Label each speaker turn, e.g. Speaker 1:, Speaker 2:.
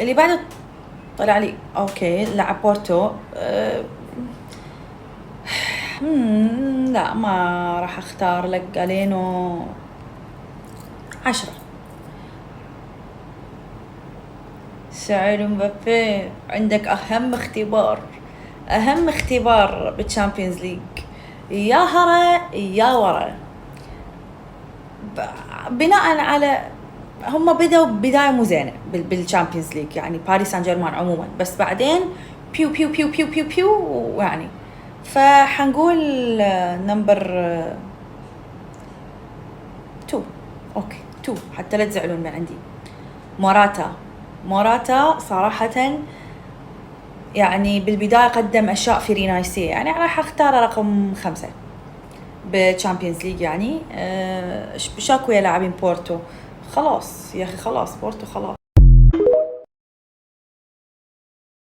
Speaker 1: اللي بعده طلع لي اوكي لعب بورتو. لا ما راح اختار لك جالينو 10. سعيد مبابي عندك أهم اختبار بالشامبيونز ليج، يا هرا يا ورا. بناء على هم بدأوا بداية مو زينة بالشامبيونز ليج، يعني باريس سان جيرمان عموما، بس بعدين بيو بيو بيو بيو بيو بيو يعني. فحنقول نمبر 2. اوكي 2 حتى لا تزعلون من عندي. موراتا صراحة يعني بالبداية قدم أشياء فرينايسية، يعني راح أختار رقم 5 بالشامبيونز ليج. يعني بشاكو يا لاعبين بورتو، خلاص يا أخي خلاص بورتو خلاص.